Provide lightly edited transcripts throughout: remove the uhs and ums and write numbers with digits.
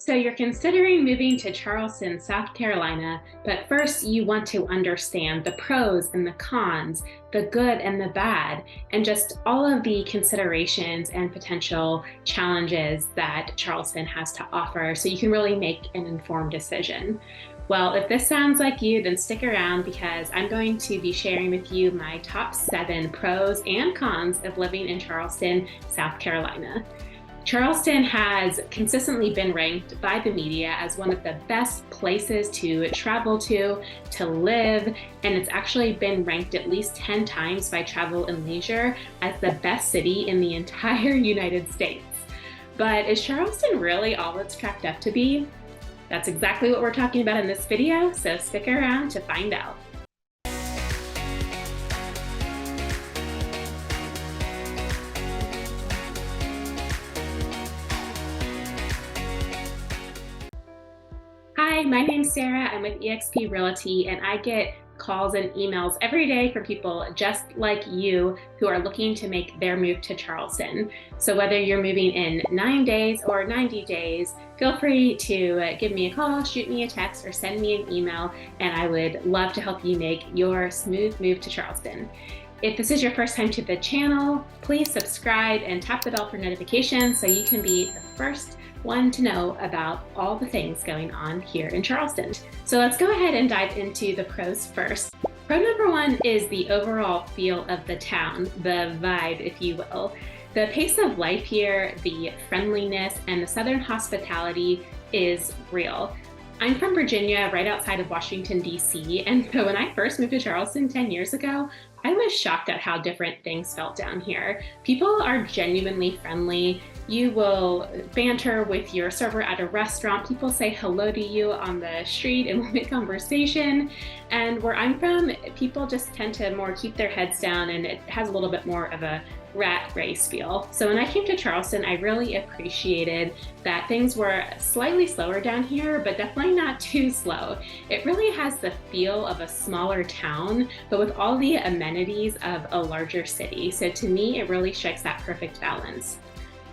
So you're considering moving to Charleston, South Carolina, but first you want to understand the pros and the cons, the good and the bad, and just all of the considerations and potential challenges that Charleston has to offer so you can really make an informed decision. Well, if this sounds like you, then stick around because I'm going to be sharing with you my top 7 pros and cons of living in Charleston, South Carolina. Charleston has consistently been ranked by the media as one of the best places to travel to live, and it's actually been ranked at least 10 times by Travel and Leisure as the best city in the entire United States. But is Charleston really all it's cracked up to be? That's exactly what we're talking about in this video, so stick around to find out. Hi, my name's Sarah. I'm with eXp Realty, and I get calls and emails every day from people just like you who are looking to make their move to Charleston. So whether you're moving in 9 days or 90 days, feel free to give me a call, shoot me a text, or send me an email, and I would love to help you make your smooth move to Charleston. If this is your first time to the channel, please subscribe and tap the bell for notifications so you can be the first one to know about all the things going on here in Charleston. So let's go ahead and dive into the pros first. Pro number 1 is the overall feel of the town, the vibe, if you will. The pace of life here, the friendliness, and the Southern hospitality is real. I'm from Virginia, right outside of Washington, D.C., and so when I first moved to Charleston 10 years ago, I was shocked at how different things felt down here. People are genuinely friendly. You will banter with your server at a restaurant. People say hello to you on the street and will make conversation. And where I'm from, people just tend to more keep their heads down, and it has a little bit more of a rat race feel. So when I came to Charleston, I really appreciated that things were slightly slower down here, but definitely not too slow. It really has the feel of a smaller town, but with all the amenities of a larger city. So to me, it really strikes that perfect balance.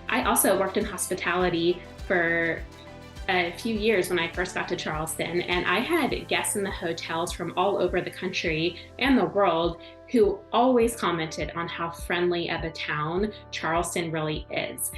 I also worked in hospitality for a few years when I first got to Charleston, and I had guests in the hotels from all over the country and the world who always commented on how friendly of a town Charleston really is.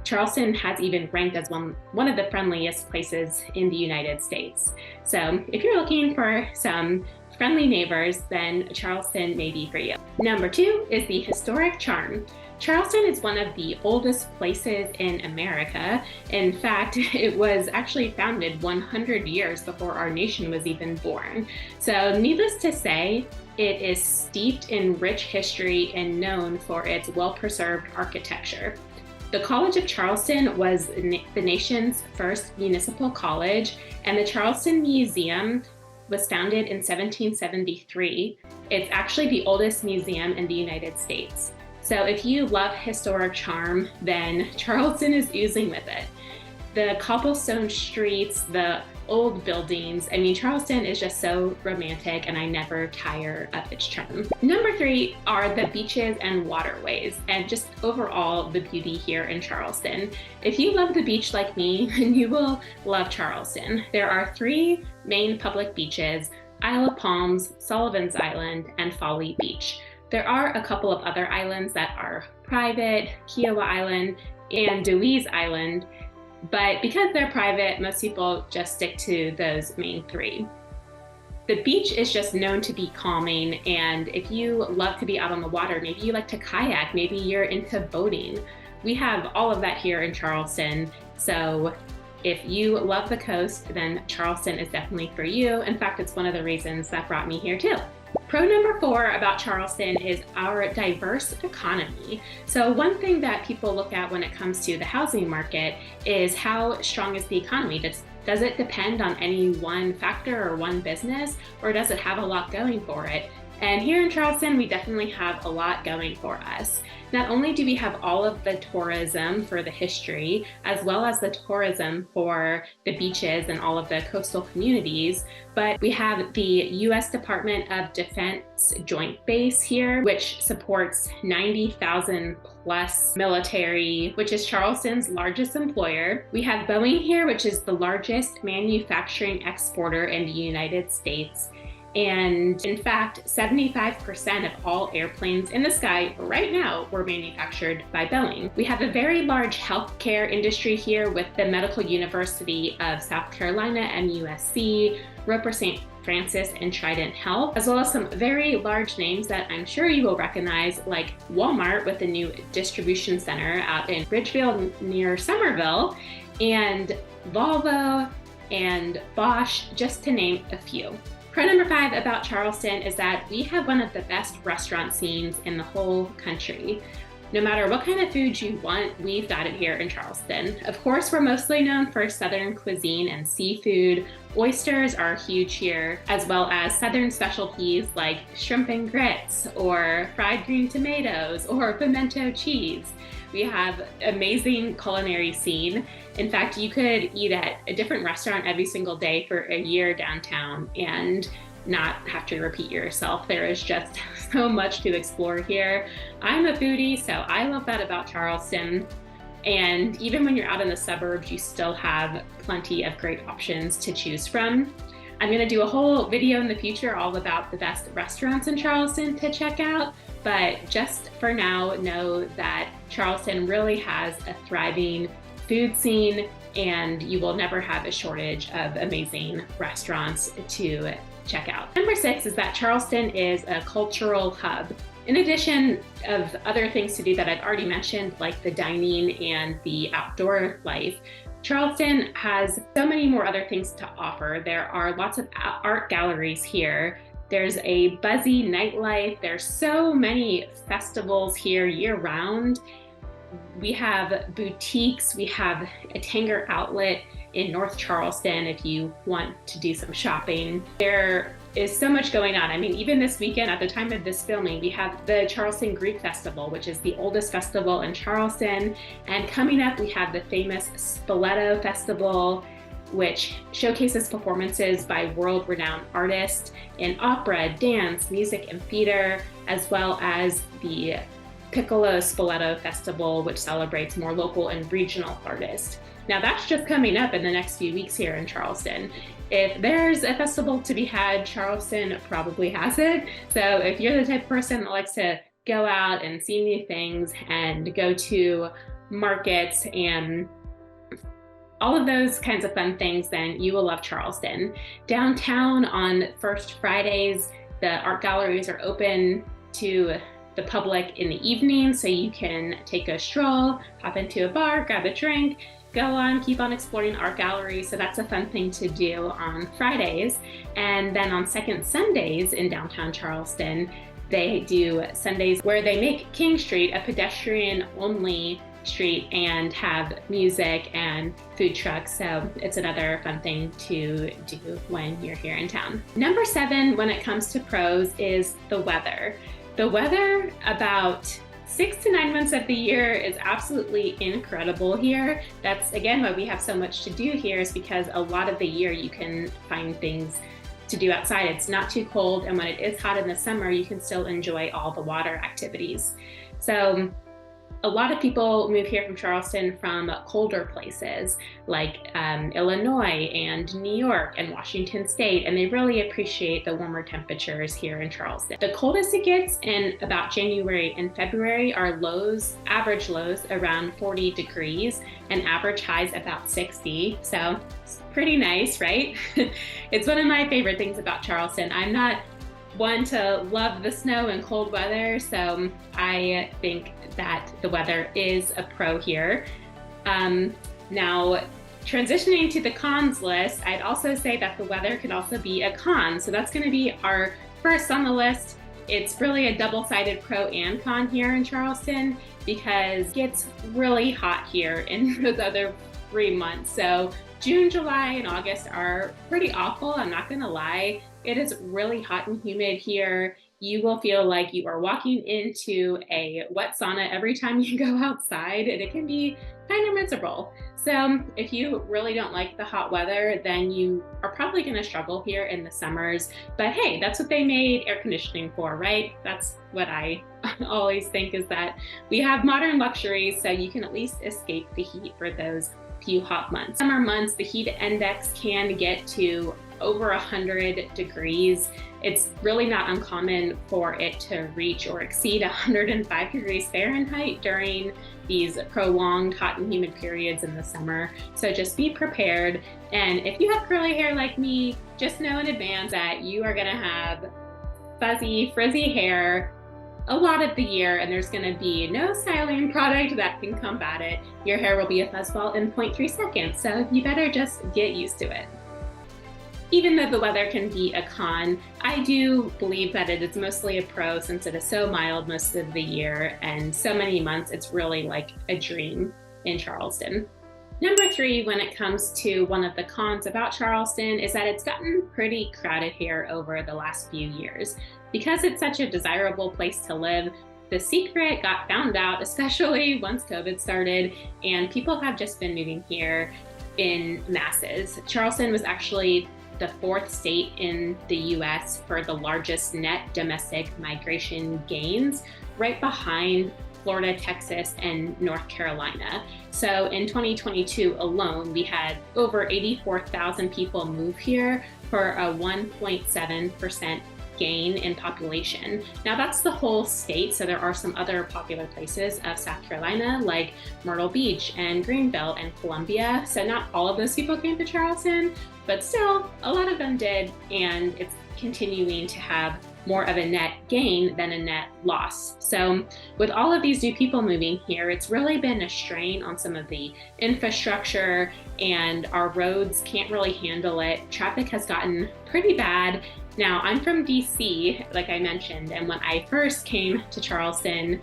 Charleston has even ranked as one of the friendliest places in the United States. So if you're looking for some friendly neighbors, then Charleston may be for you. Number 2 is the historic charm. Charleston is one of the oldest places in America. In fact, it was actually founded 100 years before our nation was even born. So needless to say, it is steeped in rich history and known for its well-preserved architecture. The College of Charleston was the nation's first municipal college, and the Charleston Museum was founded in 1773. It's actually the oldest museum in the United States. So if you love historic charm, then Charleston is oozing with it. The cobblestone streets, the old buildings, I mean, Charleston is just so romantic, and I never tire of its charm. Number 3 are the beaches and waterways, and just overall the beauty here in Charleston. If you love the beach like me, then you will love Charleston. There are 3 main public beaches: Isle of Palms, Sullivan's Island, and Folly Beach. There are a couple of other islands that are private, Kiowa Island and Dewey's Island, but because they're private, most people just stick to those main 3. The beach is just known to be calming, and if you love to be out on the water, maybe you like to kayak, maybe you're into boating. We have all of that here in Charleston, so if you love the coast, then Charleston is definitely for you. In fact, it's one of the reasons that brought me here too. Pro number 4 about Charleston is our diverse economy. So one thing that people look at when it comes to the housing market is how strong is the economy? Does it depend on any one factor or one business, or does it have a lot going for it? And here in Charleston, we definitely have a lot going for us. Not only do we have all of the tourism for the history, as well as the tourism for the beaches and all of the coastal communities, but we have the U.S. Department of Defense Joint Base here, which supports 90,000 plus military, which is Charleston's largest employer. We have Boeing here, which is the largest manufacturing exporter in the United States. And in fact, 75% of all airplanes in the sky right now were manufactured by Boeing. We have a very large healthcare industry here with the Medical University of South Carolina, MUSC, Roper St. Francis, and Trident Health, as well as some very large names that I'm sure you will recognize, like Walmart with the new distribution center out in Ridgeville near Somerville, and Volvo and Bosch, just to name a few. Pro number 5 about Charleston is that we have one of the best restaurant scenes in the whole country. No matter what kind of food you want, we've got it here in Charleston. Of course, we're mostly known for Southern cuisine and seafood. Oysters are huge here, as well as Southern specialties like shrimp and grits, or fried green tomatoes, or pimento cheese. We have amazing culinary scene. In fact, you could eat at a different restaurant every single day for a year downtown and not have to repeat yourself. There is just so much to explore here. I'm a foodie, so I love that about Charleston. And even when you're out in the suburbs, you still have plenty of great options to choose from. I'm gonna do a whole video in the future all about the best restaurants in Charleston to check out, but just for now, know that Charleston really has a thriving food scene, and you will never have a shortage of amazing restaurants to check out. Number 6 is that Charleston is a cultural hub. In addition of other things to do that I've already mentioned, like the dining and the outdoor life, Charleston has so many more other things to offer. There are lots of art galleries here. There's a buzzy nightlife. There's so many festivals here year-round. We have boutiques. We have a Tanger outlet in North Charleston if you want to do some shopping. There is so much going on. I mean, even this weekend, at the time of this filming, we have the Charleston Greek Festival, which is the oldest festival in Charleston. And coming up, we have the famous Spoleto Festival, which showcases performances by world-renowned artists in opera, dance, music, and theater, as well as the Piccolo Spoleto Festival, which celebrates more local and regional artists. Now that's just coming up in the next few weeks here in Charleston. If there's a festival to be had, Charleston probably has it. So if you're the type of person that likes to go out and see new things and go to markets and all of those kinds of fun things, then you will love Charleston. Downtown on First Fridays, the art galleries are open to the public in the evening, so you can take a stroll, hop into a bar, grab a drink, go on, keep on exploring art galleries. So that's a fun thing to do on Fridays. And then on second Sundays in downtown Charleston, they do Sundays where they make King Street a pedestrian-only street and have music and food trucks. So it's another fun thing to do when you're here in town. Number 7, when it comes to pros, is the weather. The weather about 6 to 9 months of the year is absolutely incredible here. That's again why we have so much to do here, is because a lot of the year you can find things to do outside. It's not too cold, and when it is hot in the summer, you can still enjoy all the water activities. So a lot of people move here from Charleston from colder places like Illinois and New York and Washington State, and they really appreciate the warmer temperatures here in Charleston. The coldest it gets in about January and February are average lows around 40 degrees and average highs about 60. So it's pretty nice, right? It's one of my favorite things about Charleston. I'm not one to love the snow and cold weather, so I think that the weather is a pro here. Now, transitioning to the cons list, I'd also say that the weather could also be a con. So that's going to be our first on the list. It's really a double-sided pro and con here in Charleston because it gets really hot here in those other 3 months. So June, July, and August are pretty awful, I'm not gonna lie. It is really hot and humid here, you will feel like you are walking into a wet sauna every time you go outside, and it can be kind of miserable. So, if you really don't like the hot weather, then you are probably going to struggle here in the summers. But hey, that's what they made air conditioning for, right? That's what I always think, is that we have modern luxuries, so you can at least escape the heat for those few hot months. Summer months, the heat index can get to over 100 degrees. It's really not uncommon for it to reach or exceed 105 degrees Fahrenheit during these prolonged hot and humid periods in the summer. So just be prepared. And if you have curly hair like me, just know in advance that you are gonna have fuzzy, frizzy hair a lot of the year, and there's going to be no styling product that can combat it. Your hair will be a fuzzball in 0.3 seconds, so you better just get used to it. Even though the weather can be a con, I do believe that it is mostly a pro, since it is so mild most of the year and so many months. It's really like a dream in Charleston. Number 3, when it comes to one of the cons about Charleston, is that it's gotten pretty crowded here over the last few years. Because it's such a desirable place to live, the secret got found out, especially once COVID started, and people have just been moving here in masses. Charleston was actually the 4th state in the US for the largest net domestic migration gains, right behind Florida, Texas, and North Carolina. So in 2022 alone, we had over 84,000 people move here for a 1.7% gain in population. Now that's the whole state, so there are some other popular places of South Carolina like Myrtle Beach and Greenville and Columbia. So not all of those people came to Charleston, but still a lot of them did, and it's continuing to have more of a net gain than a net loss. So with all of these new people moving here, it's really been a strain on some of the infrastructure, and our roads can't really handle it. Traffic has gotten pretty bad. Now, I'm from DC, like I mentioned, and when I first came to Charleston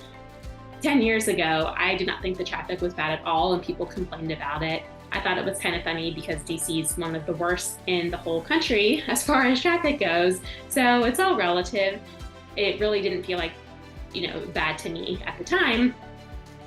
10 years ago, I did not think the traffic was bad at all, and people complained about it. I thought it was kind of funny because DC is one of the worst in the whole country as far as traffic goes. So it's all relative. It really didn't feel like, bad to me at the time.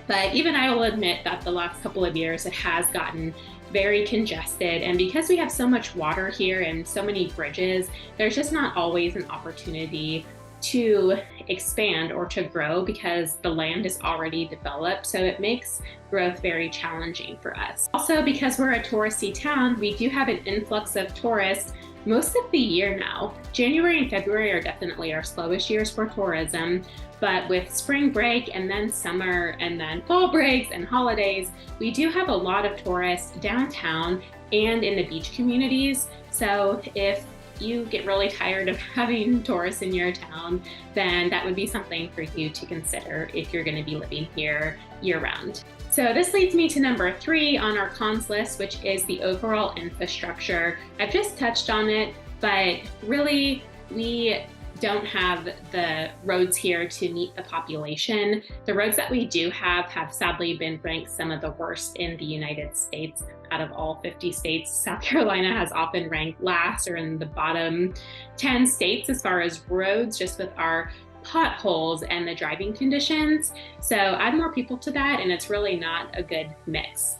But even I will admit that the last couple of years it has gotten very congested. And because we have so much water here and so many bridges, there's just not always an opportunity to expand or to grow because the land is already developed. So it makes growth very challenging for us. Also, because we're a touristy town, we do have an influx of tourists most of the year now. January and February are definitely our slowest years for tourism, but with spring break and then summer and then fall breaks and holidays, we do have a lot of tourists downtown and in the beach communities. So if you get really tired of having tourists in your town, then that would be something for you to consider if you're going to be living here year-round. So this leads me to number 3 on our cons list, which is the overall infrastructure. I've just touched on it, but really we don't have the roads here to meet the population. The roads that we do have sadly been ranked some of the worst in the United States. Out of all 50 states, South Carolina has often ranked last or in the bottom 10 states as far as roads, just with our potholes and the driving conditions. So add more people to that, and it's really not a good mix.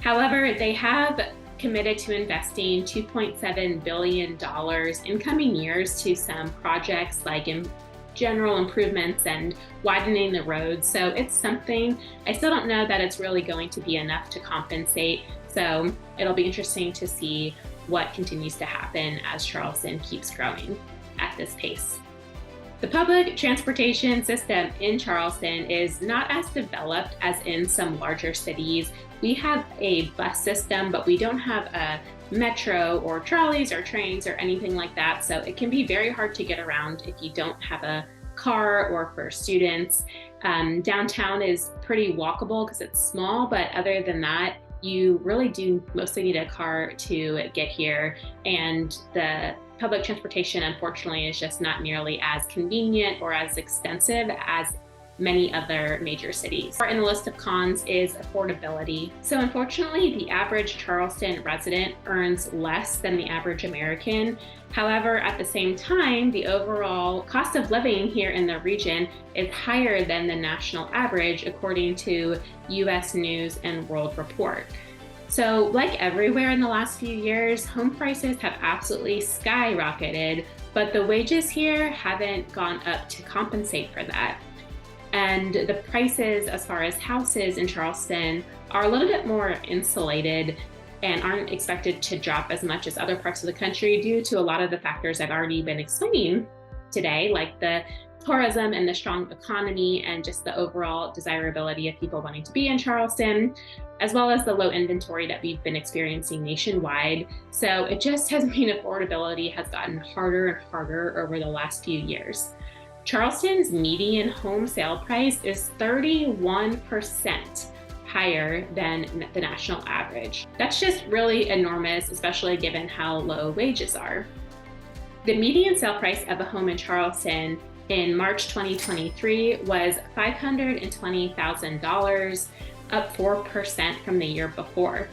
However, they have committed to investing $2.7 billion in coming years to some projects like in general improvements and widening the roads. So it's something. I still don't know that it's really going to be enough to compensate. So it'll be interesting to see what continues to happen as Charleston keeps growing at this pace. The public transportation system in Charleston is not as developed as in some larger cities. We have a bus system, but we don't have a metro or trolleys or trains or anything like that. So it can be very hard to get around if you don't have a car, or for students. Downtown is pretty walkable because it's small, but other than that, you really do mostly need a car to get here. And the public transportation, unfortunately, is just not nearly as convenient or as extensive as many other major cities. In the list of cons is affordability. So unfortunately, the average Charleston resident earns less than the average American. However, at the same time, the overall cost of living here in the region is higher than the national average, according to US News and World Report. So like everywhere in the last few years, home prices have absolutely skyrocketed, but the wages here haven't gone up to compensate for that. And the prices as far as houses in Charleston are a little bit more insulated and aren't expected to drop as much as other parts of the country due to a lot of the factors I've already been explaining today, like the tourism and the strong economy and just the overall desirability of people wanting to be in Charleston, as well as the low inventory that we've been experiencing nationwide. So it just has been affordability has gotten harder and harder over the last few years. Charleston's median home sale price is 31% higher than the national average. That's just really enormous, especially given how low wages are. The median sale price of a home in Charleston in March 2023 was $520,000, up 4% from the year before.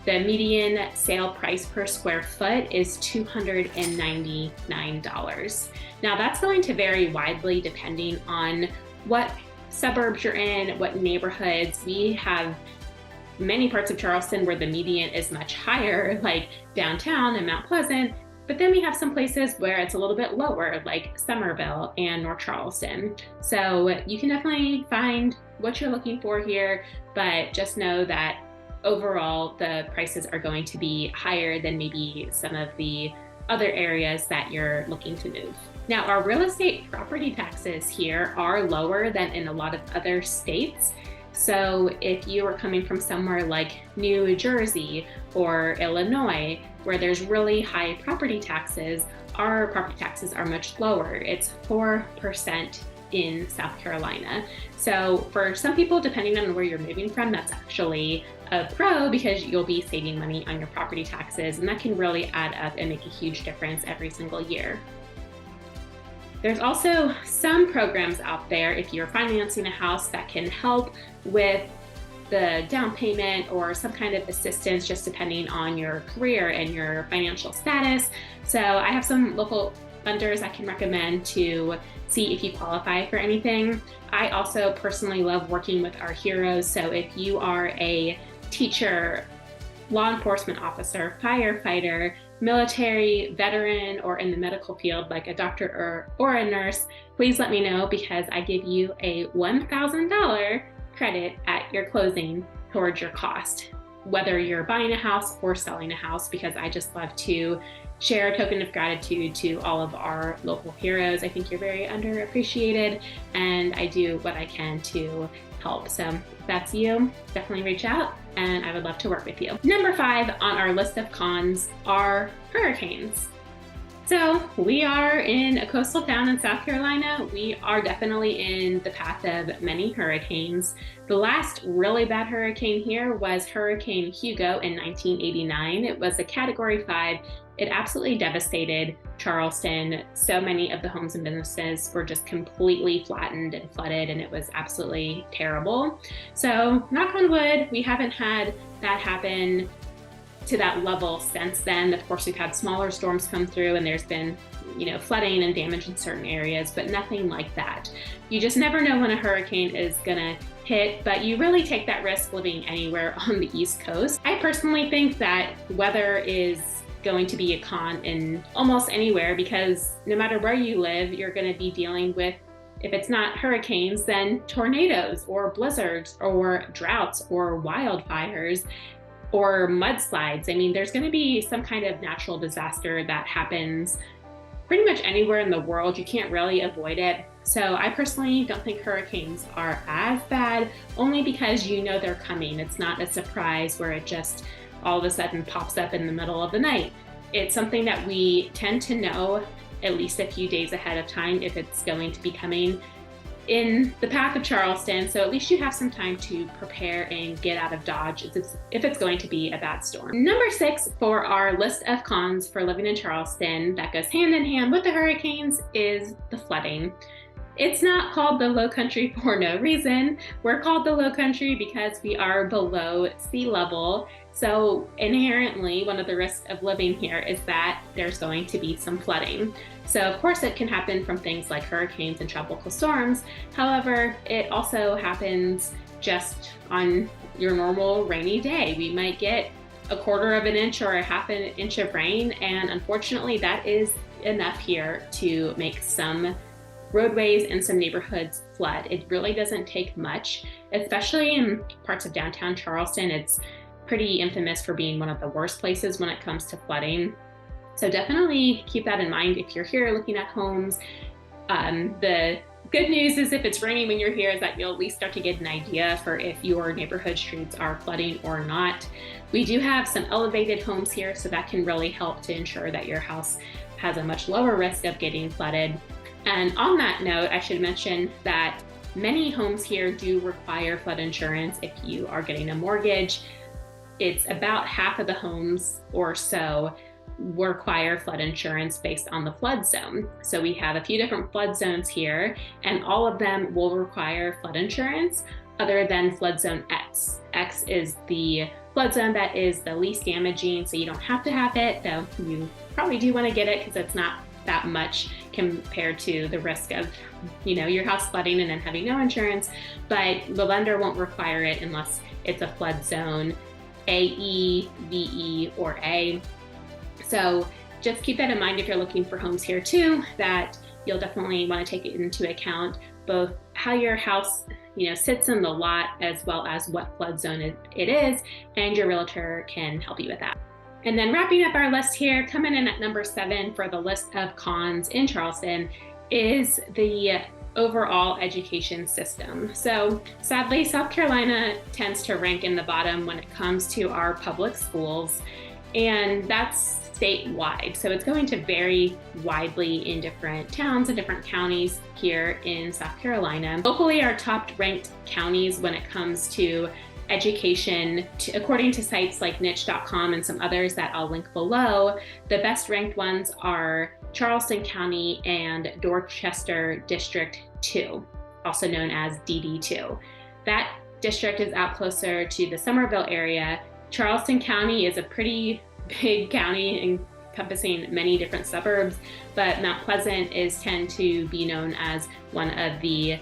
The median sale price per square foot is $299. Now that's going to vary widely depending on what suburbs you're in, what neighborhoods. We have many parts of Charleston where the median is much higher, like downtown and Mount Pleasant, but then we have some places where it's a little bit lower, like Summerville and North Charleston. So you can definitely find what you're looking for here, but just know that overall the prices are going to be higher than maybe some of the other areas that you're looking to move. Now, our real estate property taxes here are lower than in a lot of other states. So if you are coming from somewhere like New Jersey or Illinois, where there's really high property taxes, our property taxes are much lower. It's 4% in South Carolina. So for some people, depending on where you're moving from, that's actually a pro because you'll be saving money on your property taxes, and that can really add up and make a huge difference every single year. There's also some programs out there if you're financing a house that can help with the down payment or some kind of assistance just depending on your career and your financial status. So I have some local funders I can recommend to see if you qualify for anything. I also personally love working with our heroes. So if you are a teacher, law enforcement officer, firefighter, military, veteran, or in the medical field like a doctor or a nurse, please let me know because I give you a $1,000 credit at your closing towards your cost, whether you're buying a house or selling a house, because I just love to share a token of gratitude to all of our local heroes. I think you're very underappreciated and I do what I can to help. So if that's you, definitely reach out and I would love to work with you. Number 5 on our list of cons are hurricanes. So we are in a coastal town in South Carolina. We are definitely in the path of many hurricanes. The last really bad hurricane here was Hurricane Hugo in 1989. It was a Category 5. It absolutely devastated Charleston. So many of the homes and businesses were just completely flattened and flooded, and it was absolutely terrible. So knock on wood, we haven't had that happen to that level since then. Of course, we've had smaller storms come through and there's been, flooding and damage in certain areas, but nothing like that. You just never know when a hurricane is gonna hit, but you really take that risk living anywhere on the East Coast. I personally think that weather is going to be a con in almost anywhere because no matter where you live, you're gonna be dealing with, if it's not hurricanes, then tornadoes or blizzards or droughts or wildfires or mudslides. I mean, there's going to be some kind of natural disaster that happens pretty much anywhere in the world. You can't really avoid it. So I personally don't think hurricanes are as bad, only because they're coming. It's not a surprise where it just all of a sudden pops up in the middle of the night. It's something that we tend to know at least a few days ahead of time if it's going to be coming in the path of Charleston, so at least you have some time to prepare and get out of Dodge if it's going to be a bad storm. Number 6 for our list of cons for living in Charleston that goes hand in hand with the hurricanes is the flooding. It's not called the Low Country for no reason. We're called the Low Country because we are below sea level. So inherently, one of the risks of living here is that there's going to be some flooding. So of course it can happen from things like hurricanes and tropical storms. However, it also happens just on your normal rainy day. We might get a quarter of an inch or a half an inch of rain, and unfortunately that is enough here to make some roadways and some neighborhoods flood. It really doesn't take much, especially in parts of downtown Charleston. It's pretty infamous for being one of the worst places when it comes to flooding. So definitely keep that in mind if you're here looking at homes. The good news is if it's raining when you're here is that you'll at least start to get an idea for if your neighborhood streets are flooding or not. We do have some elevated homes here, so that can really help to ensure that your house has a much lower risk of getting flooded. And on that note, I should mention that many homes here do require flood insurance if you are getting a mortgage. It's about half of the homes or so require flood insurance based on the flood zone. So we have a few different flood zones here, and all of them will require flood insurance other than flood zone X. X is the flood zone that is the least damaging, so you don't have to have it, though you probably do want to get it because it's not that much compared to the risk of, your house flooding and then having no insurance. But the lender won't require it unless it's a flood zone AE, VE, or A. So just keep that in mind if you're looking for homes here too, that you'll definitely want to take it into account, both how your house sits in the lot as well as what flood zone it is, and your realtor can help you with that. And then wrapping up our list here, coming in at number 7 for the list of cons in Charleston is the overall education system. So sadly, South Carolina tends to rank in the bottom when it comes to our public schools, and that's statewide. So it's going to vary widely in different towns and different counties here in South Carolina. Locally, our top ranked counties when it comes to education, according to sites like niche.com and some others that I'll link below, the best ranked ones are Charleston County and Dorchester District 2, also known as DD2. That district is out closer to the Summerville area. Charleston County is a pretty big county encompassing many different suburbs, but Mount Pleasant tend to be known as one of the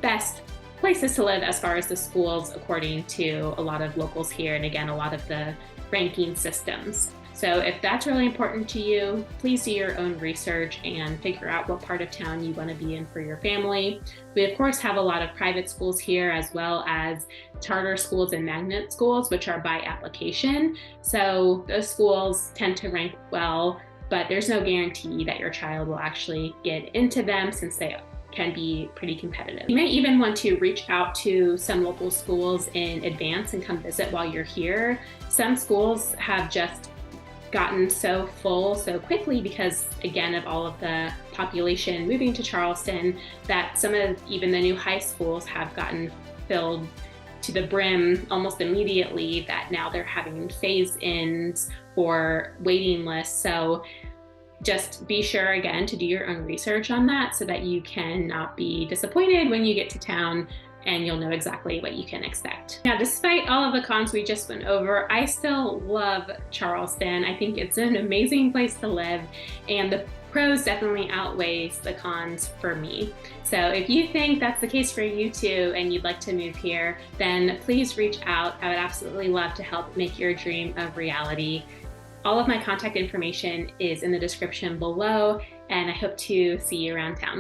best places to live as far as the schools, according to a lot of locals here, and again, a lot of the ranking systems. So if that's really important to you, please do your own research and figure out what part of town you want to be in for your family. We of course have a lot of private schools here, as well as charter schools and magnet schools, which are by application. So those schools tend to rank well, but there's no guarantee that your child will actually get into them, since they can be pretty competitive. You may even want to reach out to some local schools in advance and come visit while you're here. Some schools have just gotten so full so quickly because, again, of all of the population moving to Charleston, that some of even the new high schools have gotten filled to the brim almost immediately, that now they're having phase-ins or waiting lists. So just be sure, again, to do your own research on that so that you can not be disappointed when you get to town and you'll know exactly what you can expect. Now, despite all of the cons we just went over, I still love Charleston. I think it's an amazing place to live, and the pros definitely outweighs the cons for me. So if you think that's the case for you too, and you'd like to move here, then please reach out. I would absolutely love to help make your dream a reality. All of my contact information is in the description below, and I hope to see you around town.